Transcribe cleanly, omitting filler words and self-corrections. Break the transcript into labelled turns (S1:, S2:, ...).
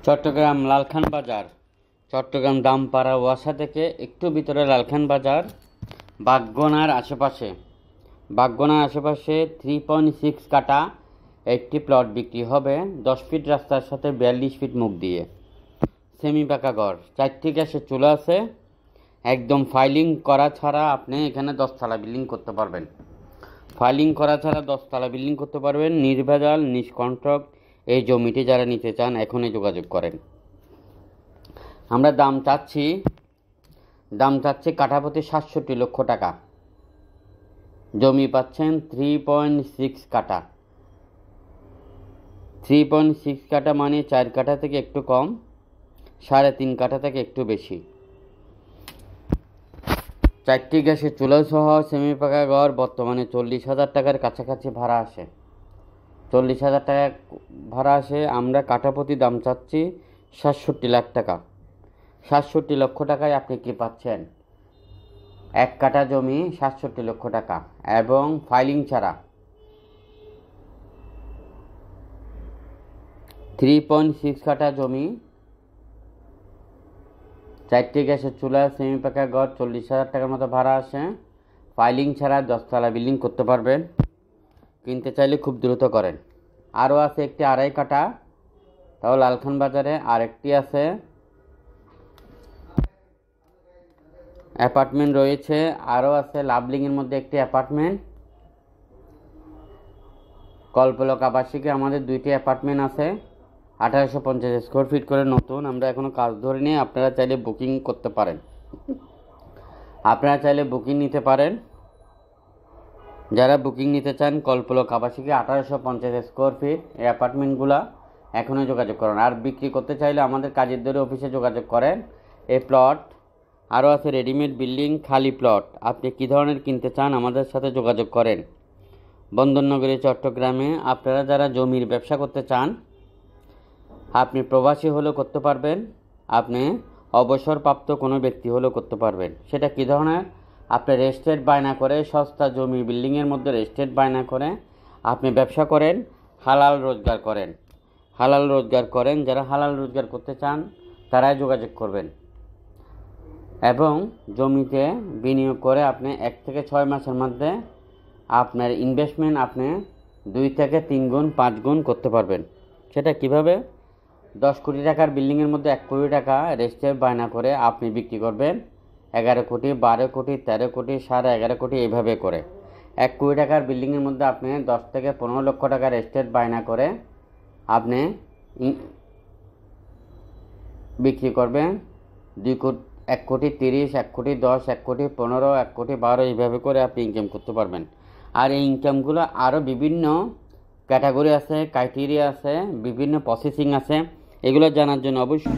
S1: চট্টগ্রাম লালখান বাজার, চট্টগ্রাম দামপাড়া ওয়াসা থেকে একটু ভিতরে লালখান বাজার, বাগগোনার আশেপাশে 3.6 কাটা একটি প্লট বিক্রি হবে 10 ফিট রাস্তার সাথে 42 ফিট মুখ দিয়ে। সেমি পাকা ঘর, 4টি গ্যাসের চুলা আছে। একদম ফাইলিং করা ছাড়া আপনি এখানে 10 তলা বিল্ডিং করতে পারবেন। নির্ভেজাল নিষ্কণ্টক এই জমিটি যারা নিতে চান এখনই যোগাযোগ করেন। আমরা দাম চাচ্ছি কাঠাপ্রতি 67 লক্ষ টাকা। জমি পাচ্ছেন 3.6 কাটা। 3.6 কাটা মানে 4 কাঠা থেকে একটু কম, 3.5 কাঠা থেকে একটু বেশি। 4টি গ্যাসের চুলা সহ সেমি পাকা ঘর বর্তমানে 40,000 টাকার কাছাকাছি ভাড়া আসে। 40,000 টাকা ভাড়া আসে। আমরা কাঠাপ্রতি দাম চাচ্ছি 67 লাখ টাকা। 67 লক্ষ টাকায় আপনি কি পাচ্ছেন? 1 কাঠা জমি 67 লক্ষ টাকা এবং ফাইলিং ছাড়া। 3.6 কাঠা জমি, 4টি গ্যাসের চুলা, সেমি পাকা ঘর, 40,000 টাকার মতো ভাড়া আসে। ফাইলিং ছাড়া 10 তলা বিল্ডিং করতে পারবেন। কিনতে চাইলে খুব দ্রুত করেন। আরও আছে একটি 2.5 কাঠা, তাও লালখান বাজারে। আরেকটি আছে, অ্যাপার্টমেন্ট রয়েছে। আরও আছে লাভলিংয়ের মধ্যে একটি অ্যাপার্টমেন্ট। কল্পলক আবাসিকে আমাদের 2টি অ্যাপার্টমেন্ট আছে, 1850 স্কোয়ার ফিট করে নতুন। আমরা এখনও কাজ ধরিনি। আপনারা চাইলে বুকিং নিতে পারেন। যারা বুকিং নিতে চান কল্পলক আবাসিকে 1850 স্কোয়ার ফিট এই অ্যাপার্টমেন্টগুলো এখনই যোগাযোগ করেন। আর বিক্রি করতে চাইলে আমাদের কাজের দরে অফিসে যোগাযোগ করেন। এই প্লট আরও আছে রেডিমেড বিল্ডিং, খালি প্লট। আপনি কী ধরনের কিনতে চান আমাদের সাথে যোগাযোগ করেন। বন্দরনগরী চট্টগ্রামে আপনারা যারা জমির ব্যবসা করতে চান, আপনি প্রবাসী হলেও করতে পারবেন, আপনি অবসরপ্রাপ্ত কোনো ব্যক্তি হলেও করতে পারবেন। সেটা কী ধরনের? আপনি রেস্টেট বায়না করে, সস্তা জমি বিল্ডিংয়ের মধ্যে রেস্টেট বায়না করে আপনি ব্যবসা করেন, হালাল রোজগার করেন। যারা হালাল রোজগার করতে চান তারাই যোগাযোগ করবেন। এবং জমিতে বিনিয়োগ করে আপনি 1 থেকে 6 মাসের মধ্যে আপনার ইনভেস্টমেন্ট আপনি 2 থেকে 3 গুণ 5 গুণ করতে পারবেন। সেটা কিভাবে? 10 কোটি টাকার বিল্ডিংয়ের মধ্যে 1 কোটি টাকা রেজিস্টার বায়না করে আপনি বিক্রি করবেন 11 কোটি, 12 কোটি, 13 কোটি, 11.5 কোটি, এইভাবে করে। 1 কোটি টাকার বিল্ডিংয়ের মধ্যে আপনি 10 থেকে 15 লক্ষ টাকা রেজিস্টার বায়না করে আপনি বিক্রি করবেন 1 কোটি 30, 1 কোটি 10, 1 কোটি 15, 1 কোটি 12, এইভাবে করে আপনি ইনকাম করতে পারবেন। আর এই ইনকামগুলো আরও বিভিন্ন ক্যাটাগরি আছে, ক্রাইটেরিয়া আছে, বিভিন্ন প্রসেসিং আছে। এগুলো জানার জন্য অবশ্যই